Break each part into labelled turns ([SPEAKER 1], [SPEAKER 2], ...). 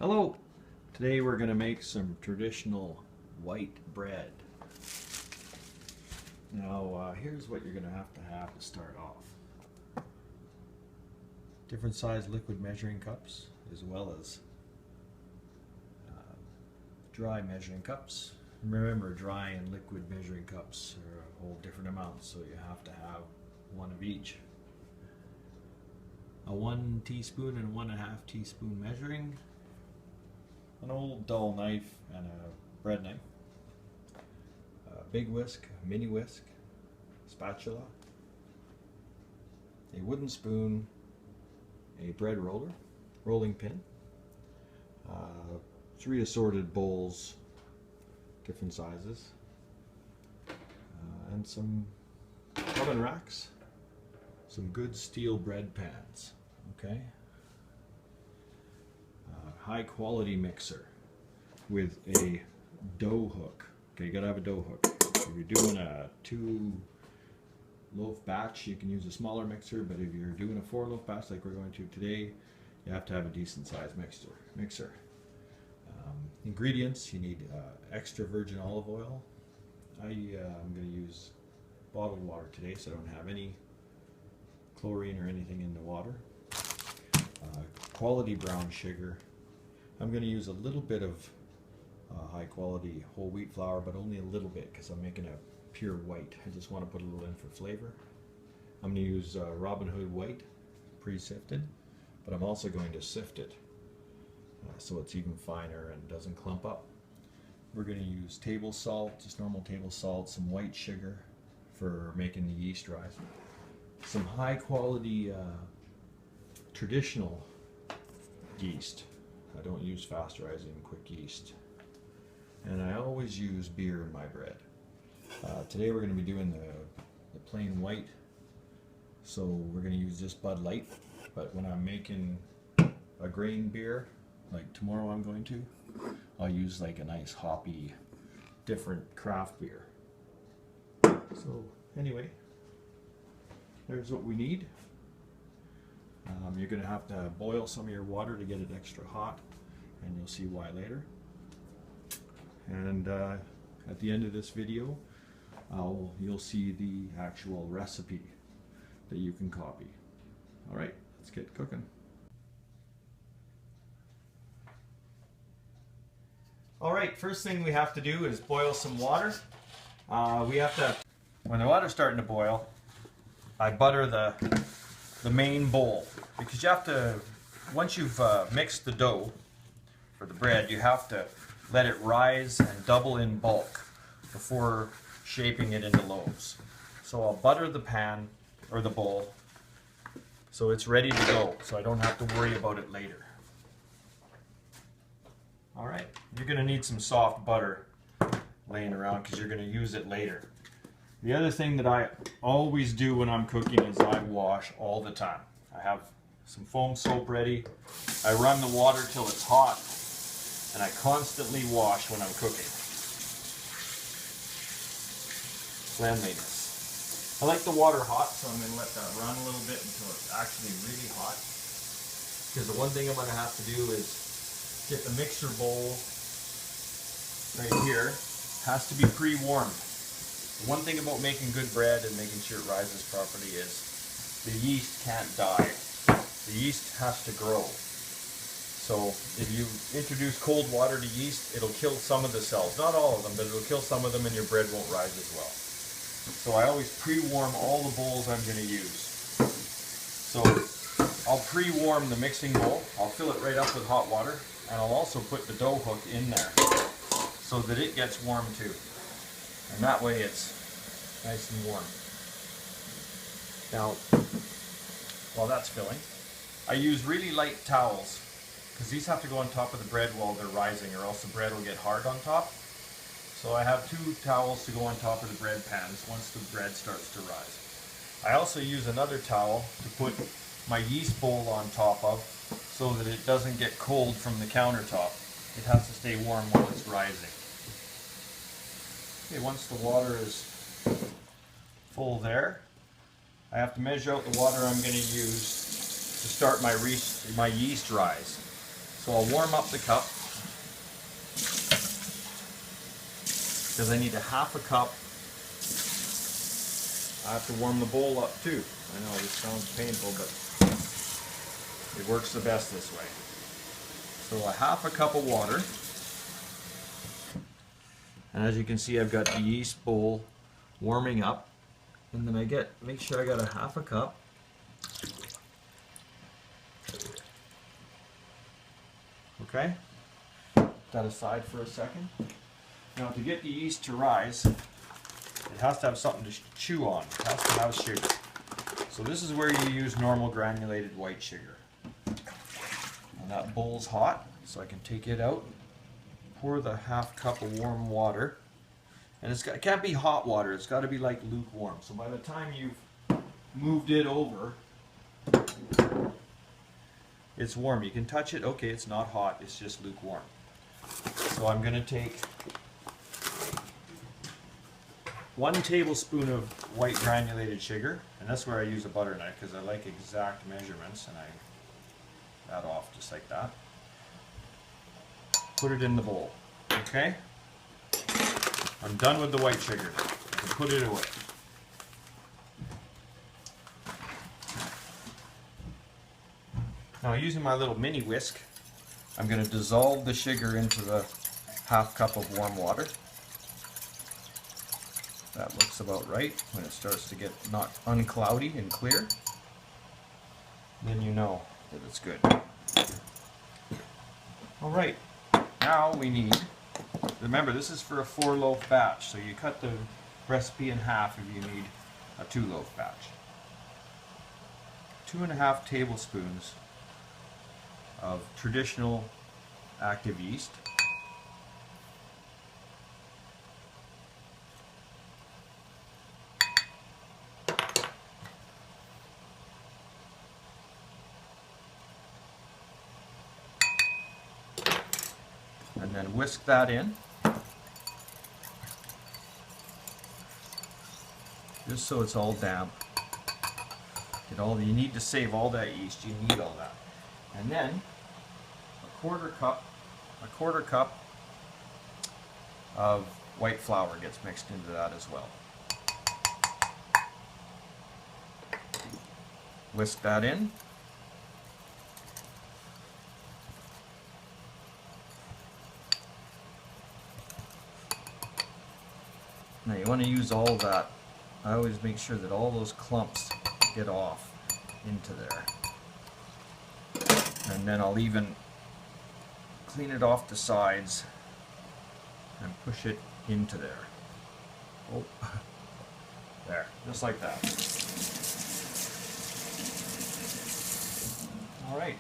[SPEAKER 1] Hello! Today we're going to make some traditional white bread. Now here's what you're going to have to start off. Different size liquid measuring cups as well as dry measuring cups. Remember, dry and liquid measuring cups are a whole different amounts, so you have to have one of each. A 1 teaspoon and 1.5 teaspoon measuring, an old dull knife and a bread knife, a big whisk, a mini whisk, spatula, a wooden spoon, a bread roller, rolling pin, 3 assorted bowls, different sizes, and some oven racks, some good steel bread pans, okay? High quality mixer with a dough hook. Okay, you gotta have a dough hook. If you're doing a 2 loaf batch, you can use a smaller mixer, but if you're doing a 4 loaf batch like we're going to today, you have to have a decent sized mixer. Ingredients: you need extra virgin olive oil. I'm going to use bottled water today, so I don't have any chlorine or anything in the water. Quality brown sugar. I'm going to use a little bit of high quality whole wheat flour, but only a little bit because I'm making a pure white. I just want to put a little in for flavor. I'm going to use Robin Hood white, pre-sifted, but I'm also going to sift it so it's even finer and doesn't clump up. We're going to use table salt, just normal table salt, some white sugar for making the yeast rise, some high quality traditional yeast. I don't use pasteurizing quick yeast, and I always use beer in my bread. Today we're going to be doing the plain white, so we're going to use this Bud Light, but when I'm making a grain beer like tomorrow I'm going to, I'll use like a nice hoppy different craft beer. So anyway, there's what we need. You're going to have to boil some of your water to get it extra hot, and you'll see why later. And at the end of this video, you'll see the actual recipe that you can copy. Alright, let's get cooking. Alright, first thing we have to do is boil some water. When the water's starting to boil, I butter the main bowl, because you have to, once you've mixed the dough for the bread, you have to let it rise and double in bulk before shaping it into loaves. So I'll butter the pan or the bowl so it's ready to go, so I don't have to worry about it later. Alright, you're going to need some soft butter laying around because you're going to use it later. The other thing that I always do when I'm cooking is I wash all the time. I have some foam soap ready. I run the water till it's hot, and I constantly wash when I'm cooking. Cleanliness. I like the water hot, so I'm going to let that run a little bit until it's actually really hot. Because the one thing I'm going to have to do is get the mixer bowl right here. Has to be pre-warmed. The one thing about making good bread and making sure it rises properly is the yeast can't die. The yeast has to grow. So if you introduce cold water to yeast, it'll kill some of the cells. Not all of them, but it'll kill some of them, and your bread won't rise as well. So I always pre-warm all the bowls I'm going to use. So I'll pre-warm the mixing bowl. I'll fill it right up with hot water, and I'll also put the dough hook in there so that it gets warm too. And that way it's nice and warm. Now, while that's filling, I use really light towels, because these have to go on top of the bread while they're rising, or else the bread will get hard on top. So I have 2 towels to go on top of the bread pans once the bread starts to rise. I also use another towel to put my yeast bowl on top of, so that it doesn't get cold from the countertop. It has to stay warm while it's rising. Okay, once the water is full there, I have to measure out the water I'm going to use to start my yeast rise. So I'll warm up the cup because I need a half a cup. I have to warm the bowl up too. I know this sounds painful, but it works the best this way. So a half a cup of water. And as you can see, I've got the yeast bowl warming up. And then make sure I got a half a cup. Okay, that aside for a second. Now to get the yeast to rise, it has to have something to chew on. It has to have sugar. So this is where you use normal granulated white sugar. And that bowl's hot, so I can take it out, pour the half cup of warm water. And it can't be hot water, it's got to be like lukewarm. So by the time you've moved it over, it's warm. You can touch it. Okay, it's not hot. It's just lukewarm. So I'm going to take 1 tablespoon of white granulated sugar, and that's where I use a butter knife because I like exact measurements, and I that off just like that. Put it in the bowl. Okay? I'm done with the white sugar. I can put it away. Now using my little mini whisk, I'm going to dissolve the sugar into the half cup of warm water. That looks about right when it starts to get not uncloudy and clear. Then you know that it's good. Alright, now we need, remember this is for a 4-loaf batch, so you cut the recipe in half if you need a 2-loaf batch. 2.5 tablespoons of traditional active yeast. And then whisk that in. Just so it's all damp. You need to save all that yeast, you need all that. And then a quarter cup of white flour gets mixed into that as well. Whisk that in. Now you want to use all that. I always make sure that all those clumps get off into there. And then I'll even clean it off the sides and push it into there. Oh, there, just like that. All right.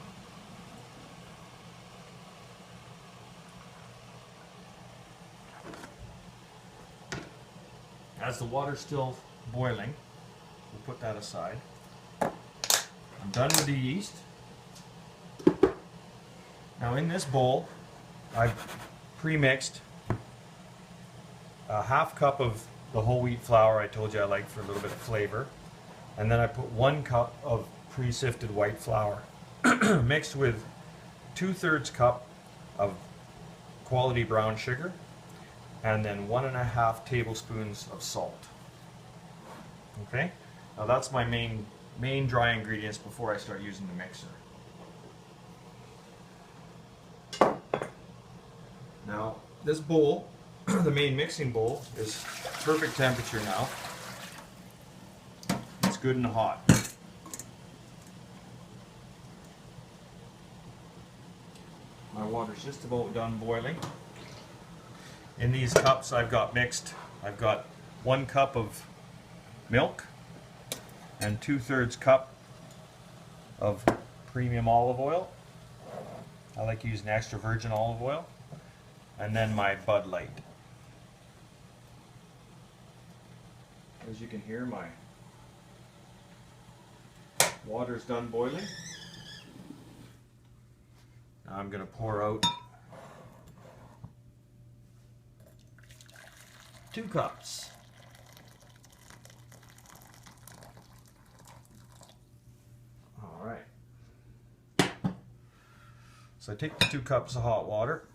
[SPEAKER 1] As the water's still boiling, we'll put that aside. I'm done with the yeast. Now in this bowl, I've pre-mixed a half cup of the whole wheat flour I told you I like for a little bit of flavor. And then I put 1 cup of pre-sifted white flour mixed with 2/3 cup of quality brown sugar and then 1.5 tablespoons of salt. Okay? Now that's my main dry ingredients before I start using the mixer. Now, this bowl, the main mixing bowl, is perfect temperature now. It's good and hot. My water's just about done boiling. In these cups I've got 1 cup of milk and 2/3 cup of premium olive oil. I like using extra virgin olive oil. And then my Bud Light. As you can hear, my water's done boiling. Now I'm going to pour out 2 cups. All right.
[SPEAKER 2] So I take the 2 cups of hot water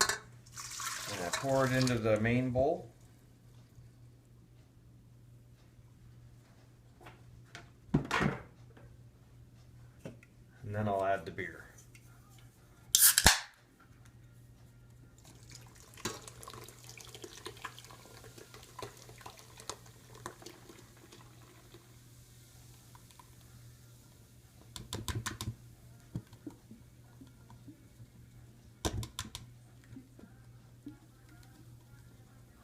[SPEAKER 2] and I pour it into the main bowl. And then I'll add the beer.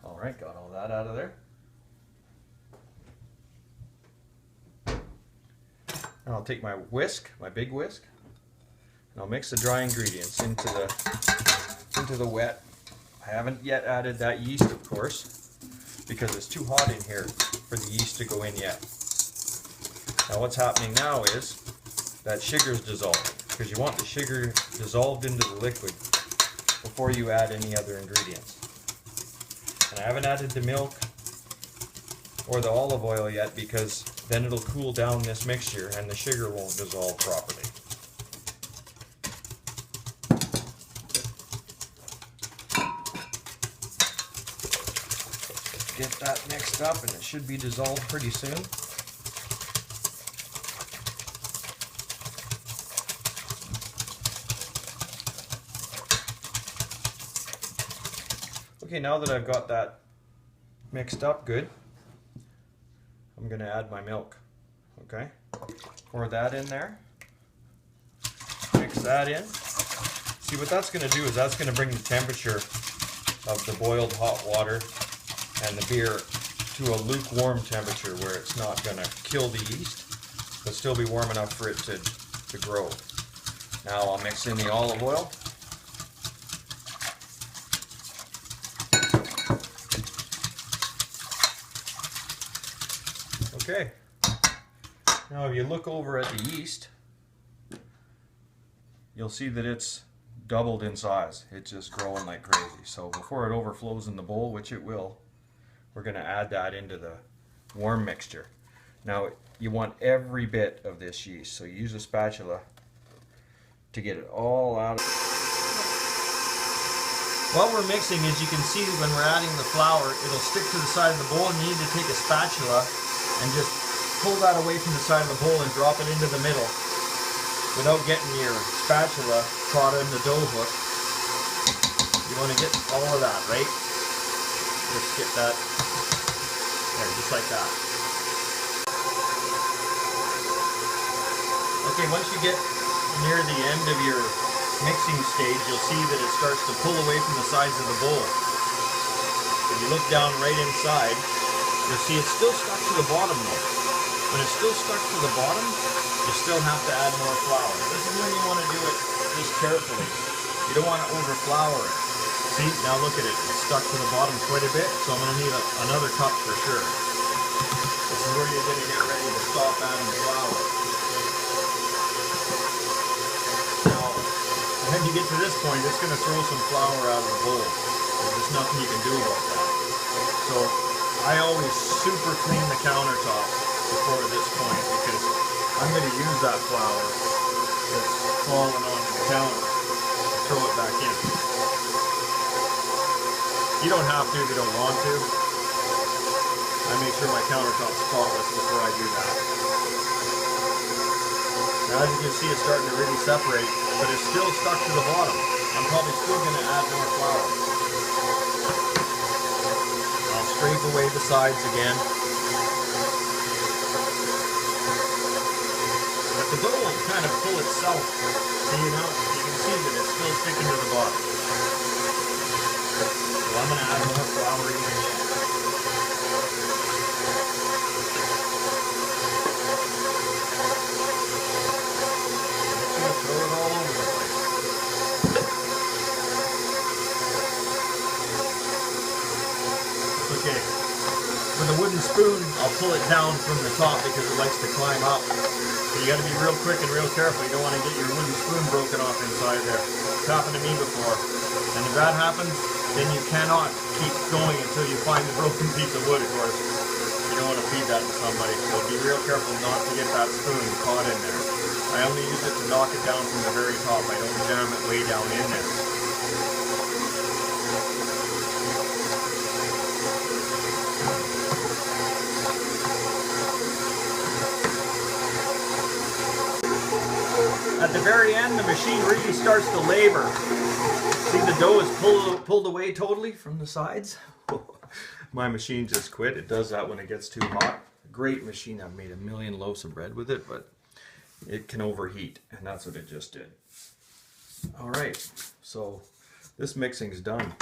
[SPEAKER 2] All right, got all that out of there. And I'll take my whisk, my big whisk, and I'll mix the dry ingredients into the wet. I haven't yet added that yeast, of course, because it's too hot in here for the yeast to go in yet. Now what's happening now is that sugar's dissolving, because you want the sugar dissolved into the liquid before you add any other ingredients. And I haven't added the milk or the olive oil yet, because then it'll cool down this mixture and the sugar won't dissolve properly. Get that mixed up and it should be dissolved pretty soon. Okay, now that I've got that mixed up good, I'm going to add my milk. Okay, pour that in there, mix that in. See, what that's going to do is that's going to bring the temperature of the boiled hot water and the beer to a lukewarm temperature where it's not going to kill the yeast, but still be warm enough for it to grow. Now I'll mix in the olive oil. Okay, now if you look over at the yeast, you'll see that it's doubled in size. It's just growing like crazy. So before it overflows in the bowl, which it will, we're going to add that into the warm mixture. Now you want every bit of this yeast, so you use a spatula to get it all out.
[SPEAKER 1] While we're mixing, as you can see, when we're adding the flour, it'll stick to the side of the bowl, and you need to take a spatula and just pull that away from the side of the bowl and drop it into the middle without getting your spatula caught in the dough hook. You want to get all of that, right? Just get that there, just like that. Okay, once you get near the end of your mixing stage, you'll see that it starts to pull away from the sides of the bowl. If you look down right inside, you'll see it's still stuck to the bottom though. When it's still stuck to the bottom, you still have to add more flour. This is when you want to do it just carefully. You don't want to overflour it. See, now look at it. It's stuck to the bottom quite a bit, so I'm going to need another cup for sure. This is where you're going to get ready to stop adding flour. Now, when you get to this point, it's going to throw some flour out of the bowl. There's nothing you can do about that. So I always super clean the countertop before this point, because I'm going to use that flour that's fallen onto the counter to throw it back in. You don't have to if you don't want to. I make sure my countertop's spotless before I do that. Now as you can see, it's starting to really separate, but it's still stuck to the bottom. I'm probably still going to add more flour. I'll scrape away the sides again. But the dough will kind of pull itself. So you can see that it's still sticking to the bottom. So I'm going to add more flour in again. I'm just going to throw it all over the place. Okay. With a wooden spoon, I'll pull it down from the top because it likes to climb up. So you got to be real quick and real careful. You don't want to get your wooden spoon broken off inside there. It's happened to me before. And if that happens, then you cannot keep going until you find the broken piece of wood, of course. You don't want to feed that to somebody. So be real careful not to get that spoon caught in there. I only use it to knock it down from the very top. I don't jam it way down in there. At the very end, the machine really starts to labor. See, the dough is pulled away totally from the sides. My machine just quit. It does that when it gets too hot. Great machine. I've made a million loaves of bread with it, but it can overheat, and that's what it just did. All right, so this mixing's done.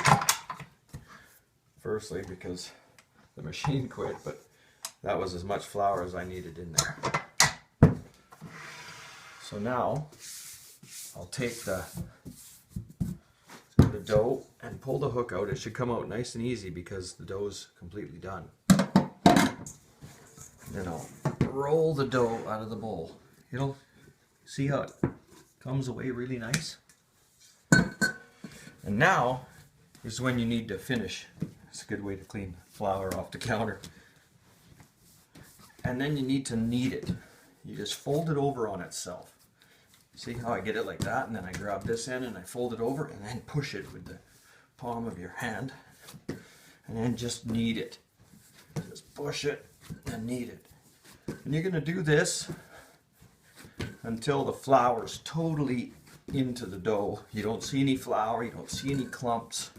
[SPEAKER 1] Firstly, because the machine quit, but that was as much flour as I needed in there. So now I'll take the dough and pull the hook out. It should come out nice and easy because the dough's completely done. Then I'll roll the dough out of the bowl. You'll see how it comes away really nice. And now is when you need to finish. It's a good way to clean flour off the counter. And then you need to knead it. You just fold it over on itself. See how I get it like that, and then I grab this end and I fold it over and then push it with the palm of your hand and then just knead it. Just push it and knead it. And you're going to do this until the flour's totally into the dough. You don't see any flour, you don't see any clumps.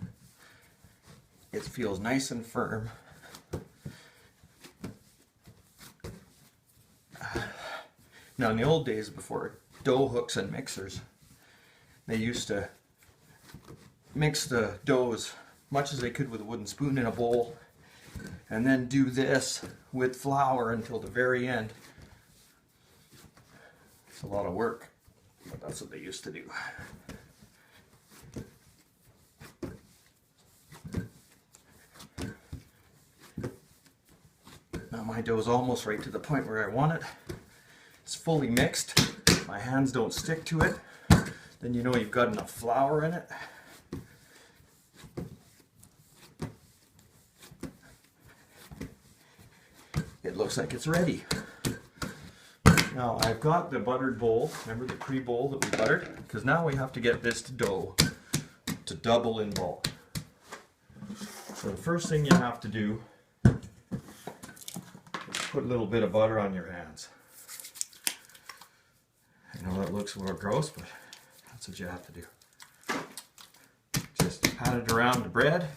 [SPEAKER 1] It feels nice and firm. Now in the old days, before dough hooks and mixers, they used to mix the dough as much as they could with a wooden spoon in a bowl and then do this with flour until the very end. It's a lot of work, but that's what they used to do. Now my dough's almost right to the point where I want it. It's fully mixed. My hands don't stick to it. Then you know you've got enough flour in it. It looks like it's ready. Now I've got the buttered bowl. Remember the pre-bowl that we buttered? Because now we have to get this dough to double in bulk. So the first thing you have to do is put a little bit of butter on your hands. I know that looks a little gross, but that's what you have to do. Just pat it around the bread.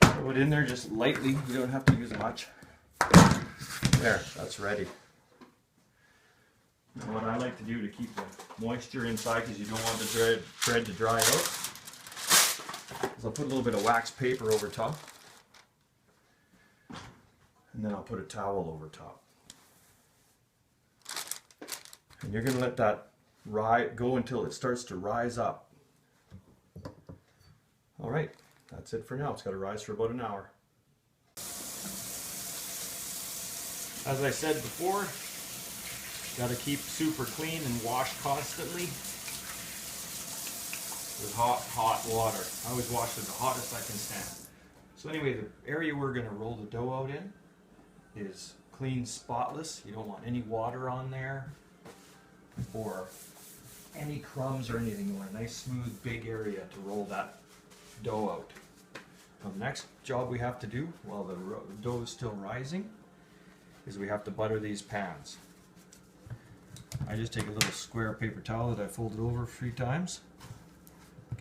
[SPEAKER 1] Throw it in there just lightly. You don't have to use much. There, that's ready. Now what I like to do to keep the moisture inside, because you don't want the bread to dry out, is I'll put a little bit of wax paper over top. And then I'll put a towel over top. And you're going to let that go until it starts to rise up. Alright, that's it for now. It's got to rise for about an hour. As I said before, got to keep super clean and wash constantly with hot water. I always wash with the hottest I can stand. So anyway, the area we're going to roll the dough out in is clean, spotless. You don't want any water on there or any crumbs or anything. You want a nice smooth big area to roll that dough out. Now the next job we have to do while the dough is still rising is we have to butter these pans. I just take a little square paper towel that I folded over 3 times,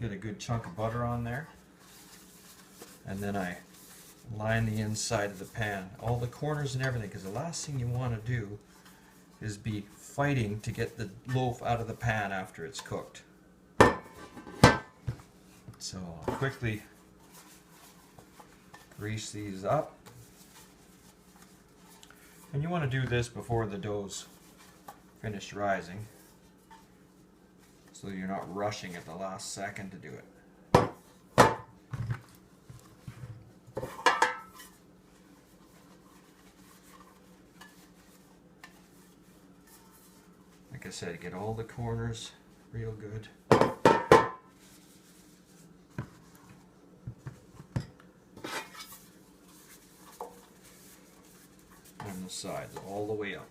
[SPEAKER 1] get a good chunk of butter on there, and then I line the inside of the pan, all the corners and everything, because the last thing you want to do is be fighting to get the loaf out of the pan after it's cooked. So I'll quickly grease these up. And you want to do this before the dough's finished rising, so you're not rushing at the last second to do it. Like I said, get all the corners real good. And the sides all the way up.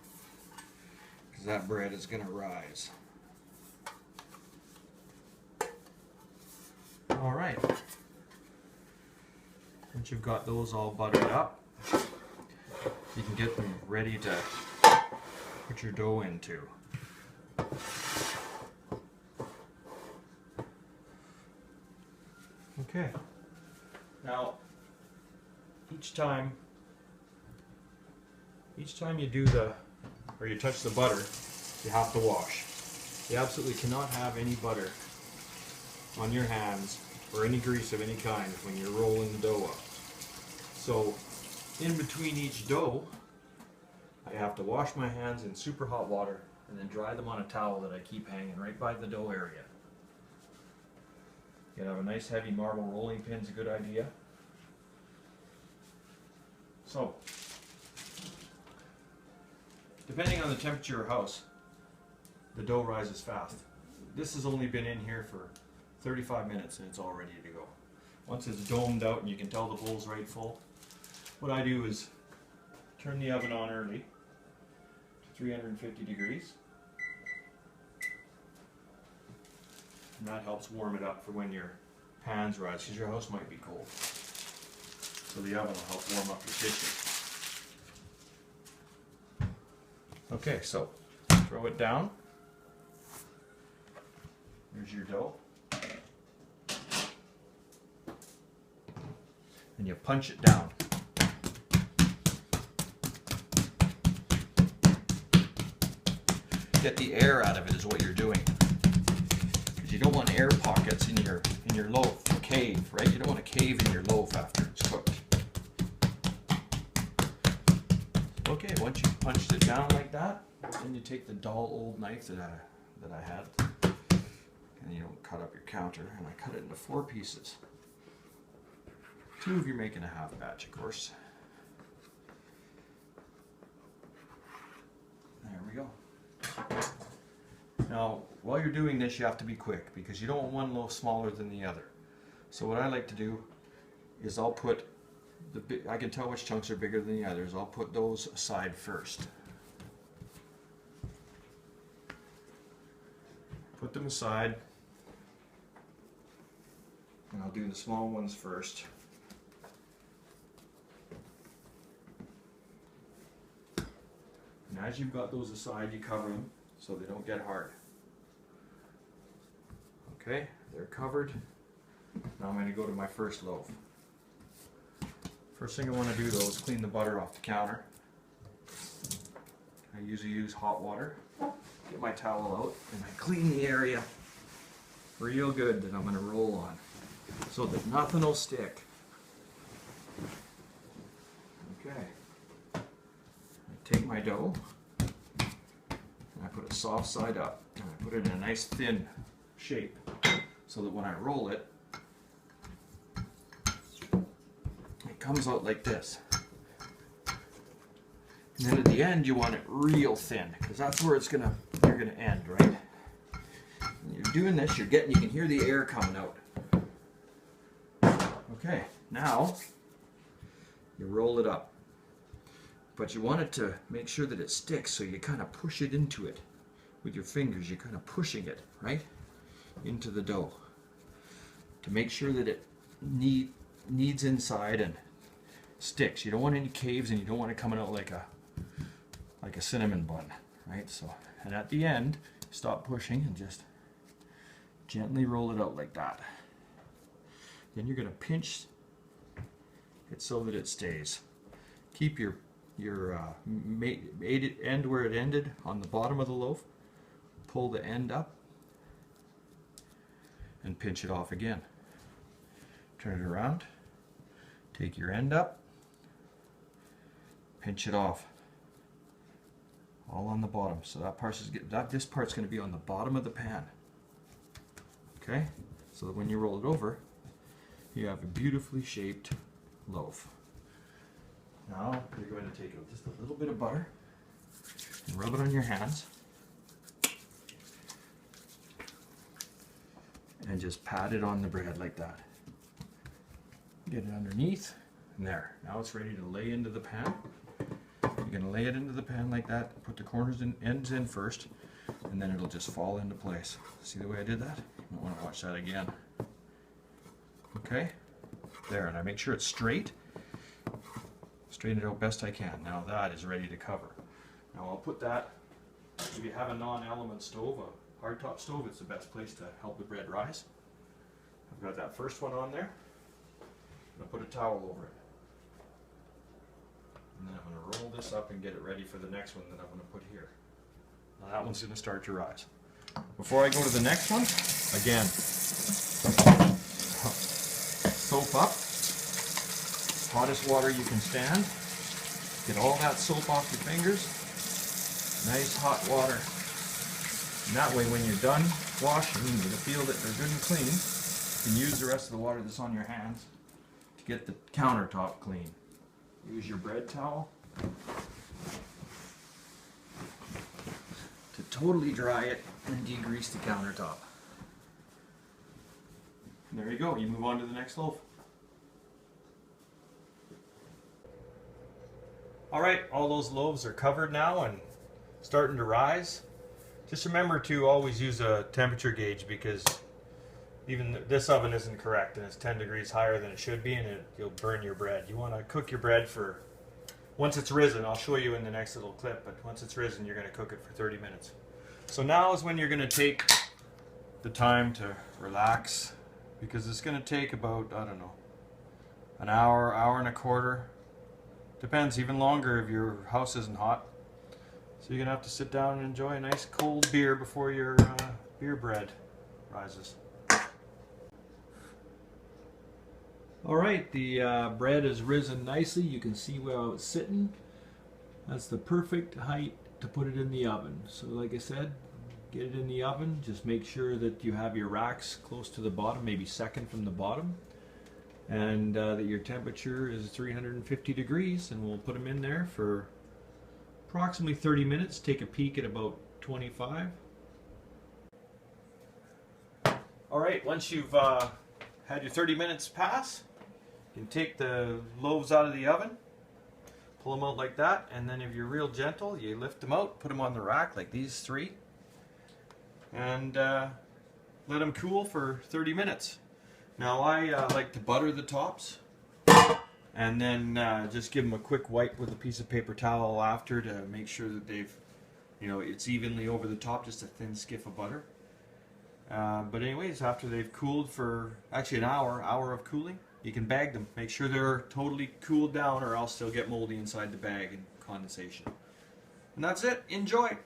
[SPEAKER 2] because that bread is going to rise. All right. Once you've got those all buttered up, you can get them ready to put your dough into. Okay. Now, each time you do or you touch the butter, you have to wash. You absolutely cannot have any butter on your hands or any grease of any kind when you're rolling the dough up. So, in between each dough, I have to wash my hands in super hot water and then dry them on a towel that I keep hanging right by the dough area. You have a nice heavy marble rolling pin's a good idea. So, depending on the temperature of your house, the dough rises fast. This has only been in here for 35 minutes and it's all ready to go. Once it's domed out and you can tell the bowl's right full, what I do is turn the oven on early to 350 degrees. And that helps warm it up for when your pans rise, because your house might be cold. So the oven will help warm up your kitchen. Okay, so throw it down. Here's your dough. And you punch it down. Get the air out of it is what you're doing. Because you don't want air pockets in your loaf to cave, right? You don't want to cave in your loaf after it's cooked. Okay, once you've punched it down like that, then you take the dull old knife that I had, and you don't cut up your counter, and I cut it into 4 pieces. 2 if you're making a half batch, of course. There we go. Now, while you're doing this, you have to be quick because you don't want one loaf smaller than the other. So what I like to do is I'll put I can tell which chunks are bigger than the others. I'll put those aside first. Put them aside, and I'll do the small ones first. And as you've got those aside, you cover them so they don't get hard. Okay, they're covered. Now I'm going to go to my first loaf. First thing I want to do though is clean the butter off the counter. I usually use hot water. Get my towel out and I clean the area real good that I'm going to roll on so that nothing will stick. Okay. I take my dough and I put it soft side up and I put it in a nice thin shape so that when I roll it, it comes out like this. And then at the end you want it real thin because that's where you're gonna end, right? When you're doing this, you can hear the air coming out. Okay, now you roll it up. But you want it to make sure that it sticks, so you kind of push it into it with your fingers. You're kind of pushing it, right, into the dough to make sure that it kneads inside and sticks. You don't want any caves, and you don't want it coming out like a cinnamon bun, right? So, and at the end, stop pushing and just gently roll it out like that. Then you're going to pinch it so that it stays. Keep your end where it ended on the bottom of the loaf. Pull the end up and pinch it off again. Turn it around. Take your end up. Pinch it off. All on the bottom. So this part's going to be on the bottom of the pan. Okay? So that when you roll it over, you have a beautifully shaped loaf. Now you're going to take just a little bit of butter and rub it on your hands and just pat it on the bread like that. Get it underneath and there. Now it's ready to lay into the pan. You're gonna lay it into the pan like that, put the corners and ends in first, and then it'll just fall into place. See the way I did that? You might want to watch that again. Okay, there, and I make sure it's straight. Straighten it out best I can. Now that is ready to cover. Now I'll put that, if you have a non-element stove, a hardtop stove, it's the best place to help the bread rise. I've got that first one on there. I'm going to put a towel over it. And then I'm going to roll this up and get it ready for the next one that I'm going to put here. Now that one's going to start to rise. Before I go to the next one, again, soap up. Hottest water you can stand. Get all that soap off your fingers. Nice hot water. And that way when you're done washing, you're going to feel that they're good and clean. You can use the rest of the water that's on your hands to get the countertop clean. Use your bread towel to totally dry it and degrease the countertop. And there you go, you move on to the next loaf. Alright, all those loaves are covered now and starting to rise. Just remember to always use a temperature gauge, because even this oven isn't correct and it's 10 degrees higher than it should be, and you'll burn your bread. You want to cook your bread for, once it's risen, I'll show you in the next little clip, but once it's risen you're going to cook it for 30 minutes. So now is when you're going to take the time to relax, because it's going to take about, I don't know, an hour, hour and a quarter. Depends, even longer if your house isn't hot. So you're going to have to sit down and enjoy a nice cold beer before your beer bread rises. Alright, the bread has risen nicely. You can see where it's sitting. That's the perfect height to put it in the oven. So like I said, get it in the oven. Just make sure that you have your racks close to the bottom, maybe second from the bottom. And that your temperature is 350 degrees, and we'll put them in there for approximately 30 minutes. Take a peek at about 25. Alright, once you've had your 30 minutes pass, you can take the loaves out of the oven, pull them out like that, and then if you're real gentle, you lift them out, put them on the rack like these three, and let them cool for 30 minutes. Now I like to butter the tops, and then just give them a quick wipe with a piece of paper towel after to make sure that they've, it's evenly over the top, just a thin skiff of butter. But anyways, after they've cooled for actually an hour of cooling, you can bag them. Make sure they're totally cooled down, or else they'll get moldy inside the bag and condensation. And that's it. Enjoy!